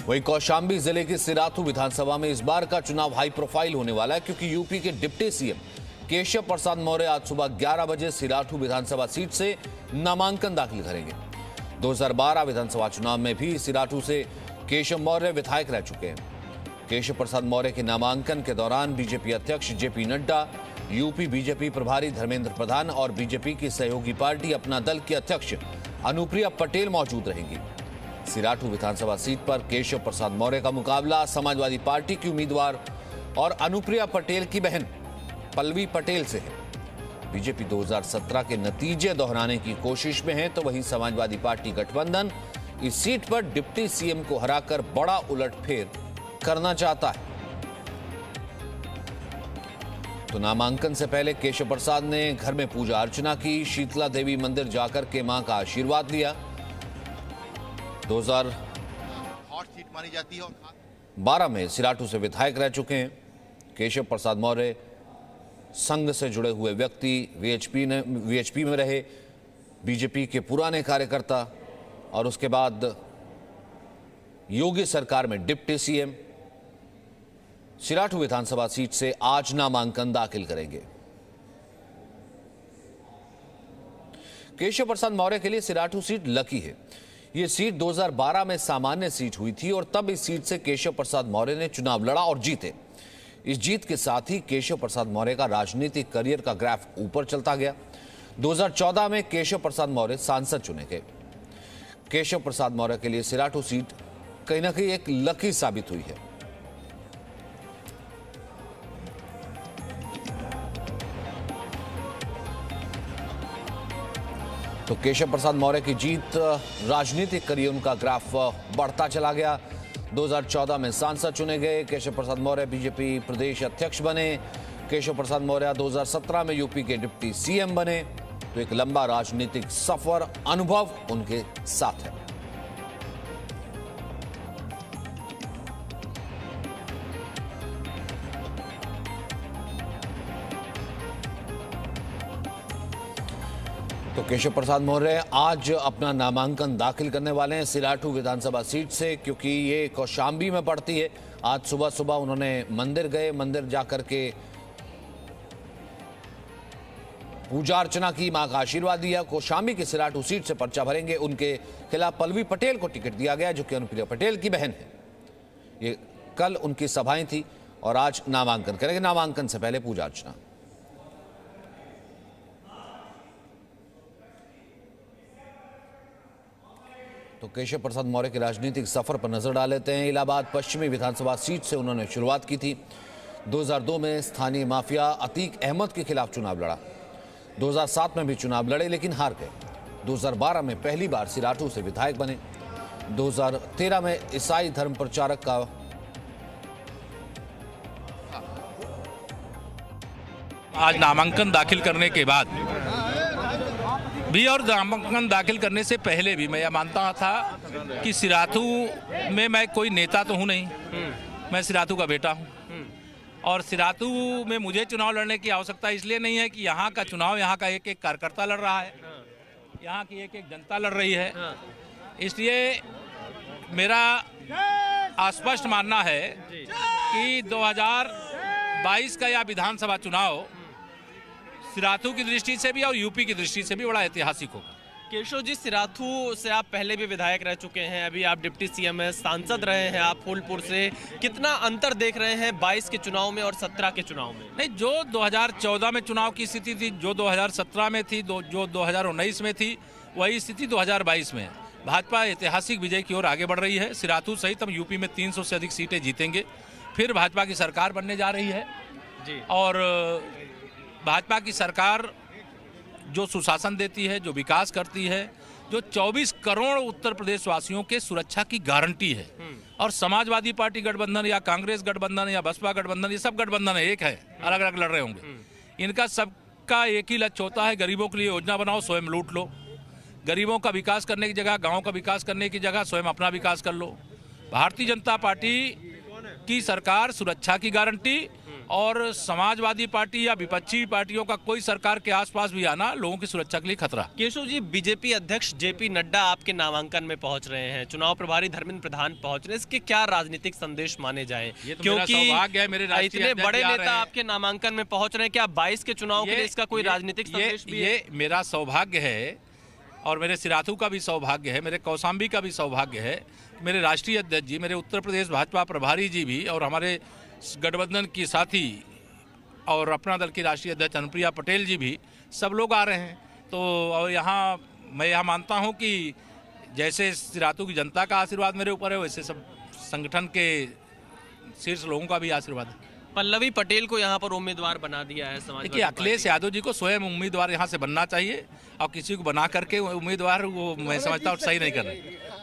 वहीं कौशाम्बी जिले की सिराथू विधानसभा में इस बार का चुनाव हाई प्रोफाइल होने वाला है, क्योंकि यूपी के डिप्टी सीएम केशव प्रसाद मौर्य आज सुबह 11 बजे सिराथू विधानसभा सीट से नामांकन दाखिल करेंगे। 2012 विधानसभा चुनाव में भी सिराथू से केशव मौर्य विधायक रह चुके हैं। केशव प्रसाद मौर्य के नामांकन के दौरान बीजेपी अध्यक्ष जेपी नड्डा, यूपी बीजेपी प्रभारी धर्मेंद्र प्रधान और बीजेपी की सहयोगी पार्टी अपना दल की अध्यक्ष अनुप्रिया पटेल मौजूद रहेंगी। सिराथू विधानसभा सीट पर केशव प्रसाद मौर्य का मुकाबला समाजवादी पार्टी की उम्मीदवार और अनुप्रिया पटेल की बहन पल्लवी पटेल से है। बीजेपी 2017 के नतीजे दोहराने की कोशिश में है, तो वहीं समाजवादी पार्टी गठबंधन इस सीट पर डिप्टी सीएम को हराकर बड़ा उलटफेर करना चाहता है। तो नामांकन से पहले केशव प्रसाद ने घर में पूजा अर्चना की, शीतला देवी मंदिर जाकर के मां का आशीर्वाद लिया। 2012 में सिराथू से विधायक रह चुके हैं। केशव प्रसाद मौर्य संघ से जुड़े हुए व्यक्ति, वीएचपी में रहे, बीजेपी के पुराने कार्यकर्ता और उसके बाद योगी सरकार में डिप्टी सीएम सिराथू विधानसभा सीट से आज नामांकन दाखिल करेंगे। केशव प्रसाद मौर्य के लिए सिराथू सीट लकी है। यह सीट 2012 में सामान्य सीट हुई थी और तब इस सीट से केशव प्रसाद मौर्य ने चुनाव लड़ा और जीते। इस जीत के साथ ही केशव प्रसाद मौर्य का राजनीतिक करियर का ग्राफ ऊपर चलता गया। 2014 में केशव प्रसाद मौर्य सांसद चुने गए। केशव प्रसाद मौर्य के लिए सिराथू सीट कहीं ना कहीं एक लकी साबित हुई है। तो केशव प्रसाद मौर्य की जीत, राजनीतिक करियर उनका ग्राफ बढ़ता चला गया। 2014 में सांसद चुने गए। केशव प्रसाद मौर्य बीजेपी प्रदेश अध्यक्ष बने। केशव प्रसाद मौर्य 2017 में यूपी के डिप्टी सीएम बने। तो एक लंबा राजनीतिक सफर, अनुभव उनके साथ है। तो केशव प्रसाद मौर्य आज अपना नामांकन दाखिल करने वाले हैं सिराथू विधानसभा सीट से, क्योंकि ये कौशाम्बी में पड़ती है। आज सुबह सुबह उन्होंने मंदिर गए, मंदिर जाकर के पूजा अर्चना की, मां का आशीर्वाद दिया। कौशाम्बी की सिराथू सीट से पर्चा भरेंगे। उनके खिलाफ पल्लवी पटेल को टिकट दिया गया, जो कि अनुप्रिया पटेल की बहन है। ये कल उनकी सभाएं थी और आज नामांकन करेंगे। नामांकन से पहले पूजा अर्चना। तो केशव प्रसाद मौर्य के राजनीतिक सफर पर नजर डाल लेते हैं। इलाहाबाद पश्चिमी विधानसभा सीट से उन्होंने शुरुआत की थी। 2002 में स्थानीय माफिया अतीक अहमद के खिलाफ चुनाव लड़ा। 2007 में भी चुनाव लड़े लेकिन हार गए। 2012 में पहली बार सिराथू से विधायक बने। 2013 में ईसाई धर्म प्रचारक का आज नामांकन दाखिल करने के बाद भी और नामांकन दाखिल करने से पहले भी मैं यह मानता था कि सिराथू में मैं कोई नेता तो हूं नहीं, मैं सिराथू का बेटा हूं। और सिराथू में मुझे चुनाव लड़ने की आवश्यकता इसलिए नहीं है कि यहाँ का चुनाव यहाँ का एक एक कार्यकर्ता लड़ रहा है, यहाँ की एक एक जनता लड़ रही है। इसलिए मेरा स्पष्ट मानना है कि 2022 का यह विधानसभा चुनाव सिराथू की दृष्टि से भी और यूपी की दृष्टि से भी बड़ा ऐतिहासिक होगा। केशव जी, सिराथू से आप पहले भी विधायक रह चुके हैं, अभी आप डिप्टी सीएम हैं, सांसद रहे हैं आप फूलपुर से। कितना अंतर देख रहे हैं 22 के चुनाव में और 17 के चुनाव में? नहीं, जो 2014 में चुनाव की स्थिति थी, जो 2017 में थी, जो 2019 में थी, वही स्थिति 2022 में है। भाजपा ऐतिहासिक विजय की ओर आगे बढ़ रही है। सिराथू सहित हम यूपी में 300 से अधिक सीटें जीतेंगे। फिर भाजपा की सरकार बनने जा रही है जी। और भाजपा की सरकार जो सुशासन देती है, जो विकास करती है, जो 24 करोड़ उत्तर प्रदेश वासियों के सुरक्षा की गारंटी है। और समाजवादी पार्टी गठबंधन या कांग्रेस गठबंधन या बसपा गठबंधन, ये सब गठबंधन है, एक है, अलग अलग लड़ रहे होंगे। इनका सबका एक ही लक्ष्य होता है, गरीबों के लिए योजना बनाओ, स्वयं लूट लो। गरीबों का विकास करने की जगह, गाँव का विकास करने की जगह स्वयं अपना विकास कर लो। भारतीय जनता पार्टी की सरकार सुरक्षा की गारंटी और समाजवादी पार्टी या विपक्षी पार्टियों का कोई सरकार के आसपास भी आना लोगों की सुरक्षा के लिए खतरा। केशव जी, बीजेपी अध्यक्ष जेपी नड्डा आपके नामांकन में पहुंच रहे हैं, चुनाव प्रभारी धर्मेंद्र प्रधान पहुंच रहे हैं, इसके क्या राजनीतिक संदेश माने जाए? ये तो मेरा सौभाग्य है, मेरे राष्ट्रीय इतने अध्यक्ष बड़े आ रहे नेता हैं। आपके नामांकन में पहुंच रहे हैं, क्या 22 के चुनाव के लिए इसका कोई राजनीतिक संदेश भी है? ये मेरा सौभाग्य है और मेरे सिराथू का भी सौभाग्य है, मेरे कौशाम्बी का भी सौभाग्य है, मेरे राष्ट्रीय अध्यक्ष जी, मेरे उत्तर प्रदेश भाजपा प्रभारी जी भी और हमारे गठबंधन की साथी और अपना दल की राष्ट्रीय अध्यक्ष अनुप्रिया पटेल जी भी सब लोग आ रहे हैं। तो और यहाँ मैं यह मानता हूँ कि जैसे सिराथू की जनता का आशीर्वाद मेरे ऊपर है, वैसे सब संगठन के शीर्ष लोगों का भी आशीर्वाद है। पल्लवी पटेल को यहाँ पर उम्मीदवार बना दिया है समाजवादी देखिए, अखिलेश पार्टी। यादव जी को स्वयं उम्मीदवार यहाँ से बनना चाहिए और किसी को बना करके उम्मीदवार वो मैं समझता हूँ सही नहीं कर रहे।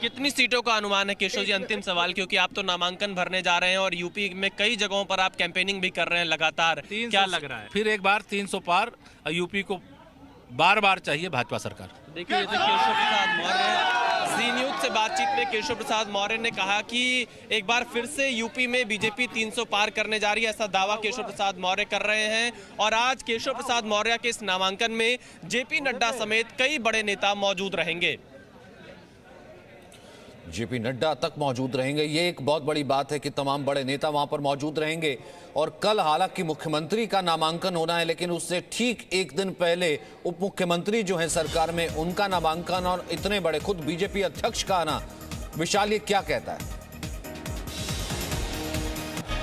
कितनी सीटों का अनुमान है केशव जी? अंतिम सवाल, क्योंकि आप तो नामांकन भरने जा रहे हैं और यूपी में कई जगहों पर आप कैंपेनिंग भी कर रहे हैं लगातार, क्या लग रहा है? फिर एक बार 300 पार यूपी को बार बार चाहिए भाजपा सरकार। देखिए, ये तो केशव प्रसाद मौर्य, जी न्यूज से बातचीत में केशव प्रसाद मौर्य ने कहा कि एक बार फिर से यूपी में बीजेपी 300 पार करने जा रही है, ऐसा दावा केशव प्रसाद मौर्य कर रहे हैं। और आज केशव प्रसाद मौर्य के इस नामांकन में जेपी नड्डा समेत कई बड़े नेता मौजूद रहेंगे। जेपी नड्डा तक मौजूद रहेंगे, ये एक बहुत बड़ी बात है कि तमाम बड़े नेता वहां पर मौजूद रहेंगे। और कल हालांकि मुख्यमंत्री का नामांकन होना है, लेकिन उससे ठीक एक दिन पहले उप मुख्यमंत्री जो है सरकार में, उनका नामांकन और इतने बड़े खुद बीजेपी अध्यक्ष का आना। विशाल, ये क्या कहता है?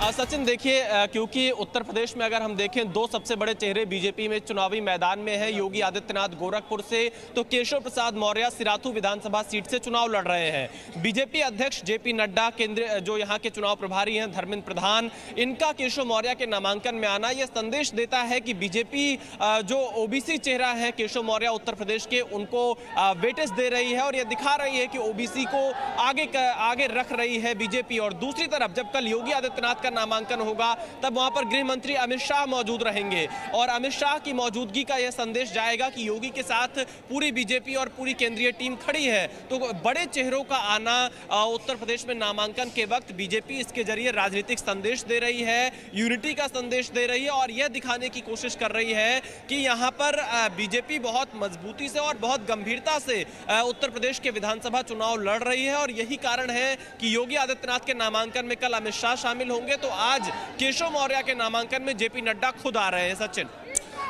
सचिन, देखिए, क्योंकि उत्तर प्रदेश में अगर हम देखें, दो सबसे बड़े चेहरे बीजेपी में चुनावी मैदान में है, योगी आदित्यनाथ गोरखपुर से, तो केशव प्रसाद मौर्य सिराथू विधानसभा सीट से चुनाव लड़ रहे हैं। बीजेपी अध्यक्ष जेपी नड्डा, केंद्रीय जो यहाँ के चुनाव प्रभारी हैं धर्मेंद्र प्रधान, इनका केशव मौर्य के नामांकन में आना यह संदेश देता है कि बीजेपी जो ओबीसी चेहरा है केशव मौर्य उत्तर प्रदेश के, उनको वेटेज दे रही है और यह दिखा रही है कि ओबीसी को आगे रख रही है बीजेपी। और दूसरी तरफ जब कल योगी आदित्यनाथ का नामांकन होगा तब वहां पर गृह मंत्री अमित शाह मौजूद रहेंगे और अमित शाह की मौजूदगी का यह संदेश जाएगा कि योगी के साथ पूरी बीजेपी और पूरी केंद्रीय टीम खड़ी है। तो बड़े चेहरों का आना उत्तर प्रदेश में नामांकन के वक्त बीजेपी इसके जरिए राजनीतिक संदेश दे रही है, यूनिटी का संदेश दे रही है और यह दिखाने की कोशिश कर रही है कि यहां पर बीजेपी बहुत मजबूती से और बहुत गंभीरता से उत्तर प्रदेश के विधानसभा चुनाव लड़ रही है। और यही कारण है कि योगी आदित्यनाथ के नामांकन में कल अमित शाह शामिल होंगे, तो आज केशव मौर्य के नामांकन में जेपी नड्डा खुद आ रहे हैं। सचिन,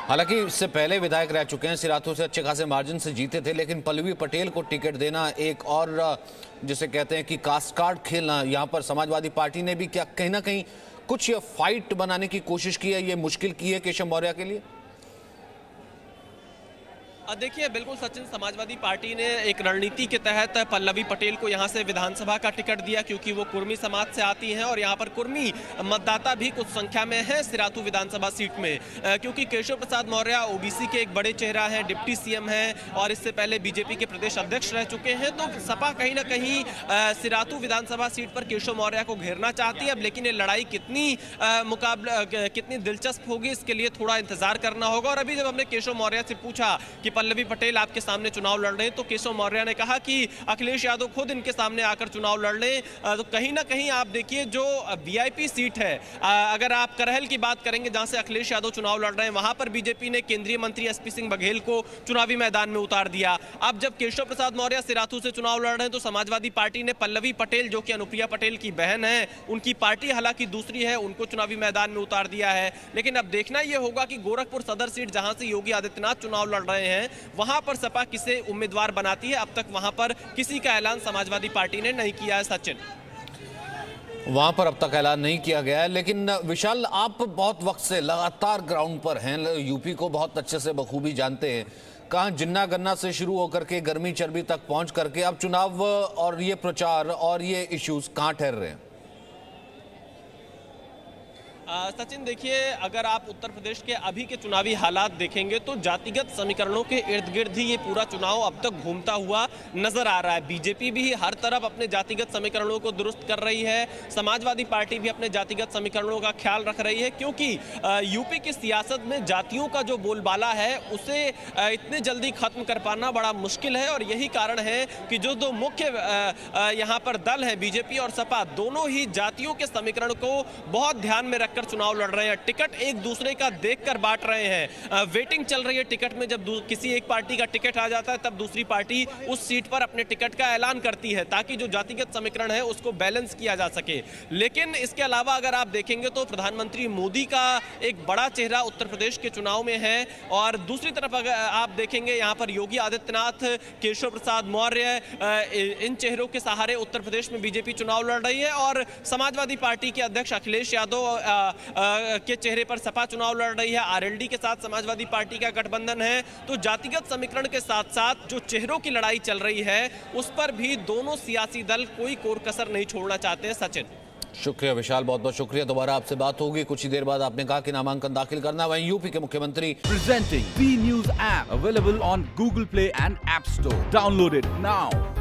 हालांकि इससे पहले विधायक रह चुके हैं, सिराथू से अच्छे खासे मार्जिन से जीते थे, लेकिन पल्लवी पटेल को टिकट देना एक और जिसे कहते हैं कि कास्ट कार्ड खेलना, यहां पर समाजवादी पार्टी ने भी क्या कहीं ना कहीं कुछ ये फाइट बनाने की कोशिश की है, ये मुश्किल की है केशव मौर्य के लिए? देखिए, बिल्कुल सचिन, समाजवादी पार्टी ने एक रणनीति के तहत पल्लवी पटेल को यहां से विधानसभा का टिकट दिया क्योंकि वो कुर्मी समाज से आती हैं और यहां पर कुर्मी मतदाता भी कुछ संख्या में है सिराथू विधानसभा सीट में। क्योंकि केशव प्रसाद मौर्य ओबीसी के एक बड़े चेहरा है, डिप्टी सीएम हैं और इससे पहले बीजेपी के प्रदेश अध्यक्ष रह चुके हैं, तो सपा कहीं ना कहीं सिराथू विधानसभा सीट पर केशव मौर्य को घेरना चाहती है। अब लेकिन ये लड़ाई कितनी दिलचस्प होगी, इसके लिए थोड़ा इंतजार करना होगा। और अभी जब हमने केशव मौर्य से पूछा कि पल्लवी पटेल आपके सामने चुनाव लड़ रहे हैं, तो केशव मौर्य ने कहा कि अखिलेश यादव खुद इनके सामने आकर चुनाव लड़ लें। तो कहीं ना कहीं आप देखिए, जो वीआईपी सीट है, अगर आप करहल की बात करेंगे जहां से अखिलेश यादव चुनाव लड़ रहे हैं, वहां पर बीजेपी ने केंद्रीय मंत्री एसपी सिंह बघेल को चुनावी मैदान में उतार दिया। अब जब केशव प्रसाद मौर्य सिराथू से चुनाव लड़ रहे हैं, तो समाजवादी पार्टी ने पल्लवी पटेल, जो कि अनुप्रिया पटेल की बहन है, उनकी पार्टी हालांकि दूसरी है, उनको चुनावी मैदान में उतार दिया है। लेकिन अब देखना यह होगा कि गोरखपुर सदर सीट जहां से योगी आदित्यनाथ चुनाव लड़ रहे हैं, वहां पर सपा किसे उम्मीदवार बनाती है। अब तक वहां पर किसी का ऐलान समाजवादी पार्टी ने नहीं किया है। सचिन, वहां पर अब तक ऐलान नहीं किया गया है। लेकिन विशाल, आप बहुत वक्त से लगातार ग्राउंड पर हैं, यूपी को बहुत अच्छे से बखूबी जानते हैं। कहाँ जिन्ना गन्ना से शुरू होकर के गर्मी चर्बी तक पहुंच करके अब चुनाव और ये प्रचार और ये इश्यूज कहाँ ठहर रहे हैं? सचिन, देखिए, अगर आप उत्तर प्रदेश के अभी के चुनावी हालात देखेंगे तो जातिगत समीकरणों के इर्द गिर्द ही ये पूरा चुनाव अब तक घूमता हुआ नजर आ रहा है। बीजेपी भी हर तरफ अपने जातिगत समीकरणों को दुरुस्त कर रही है, समाजवादी पार्टी भी अपने जातिगत समीकरणों का ख्याल रख रही है, क्योंकि यूपी की सियासत में जातियों का जो बोलबाला है उसे इतने जल्दी खत्म कर पाना बड़ा मुश्किल है। और यही कारण है कि जो दो मुख्य यहाँ पर दल है, बीजेपी और सपा, दोनों ही जातियों के समीकरण को बहुत ध्यान में रख देखकर चुनाव लड़ रहे हैं, टिकट एक दूसरे का देखकर बांट रहे हैं। वेटिंग चल रही है टिकट में, जब किसी एक पार्टी का टिकट आ जाता है तब दूसरी पार्टी उस सीट पर अपने टिकट का ऐलान करती है ताकि जो जातिगत समीकरण है उसको बैलेंस किया जा सके। लेकिन इसके अलावा अगर आप देखेंगे तो प्रधानमंत्री मोदी का एक बड़ा चेहरा उत्तर प्रदेश के चुनाव में है, और दूसरी तरफ अगर आप देखेंगे यहाँ पर योगी आदित्यनाथ, केशव प्रसाद मौर्य, इन चेहरों के सहारे उत्तर प्रदेश में बीजेपी चुनाव लड़ रही है, और समाजवादी पार्टी के अध्यक्ष अखिलेश यादव के चेहरे पर सपा चुनाव लड़ रही है। आरएलडी के साथ समाजवादी पार्टी का गठबंधन है। तो जातिगत समीकरण के साथ साथ जो चेहरों की लड़ाई चल रही है उस पर भी दोनों सियासी दल कोई कोर कसर नहीं छोड़ना चाहते हैं। सचिन, शुक्रिया विशाल, बहुत बहुत शुक्रिया। दोबारा आपसे बात होगी कुछ ही देर बाद। आपने कहा कि नामांकन दाखिल करना, वहीं यूपी के मुख्यमंत्री Presenting B News app available on Google Play and App Store. Download it now.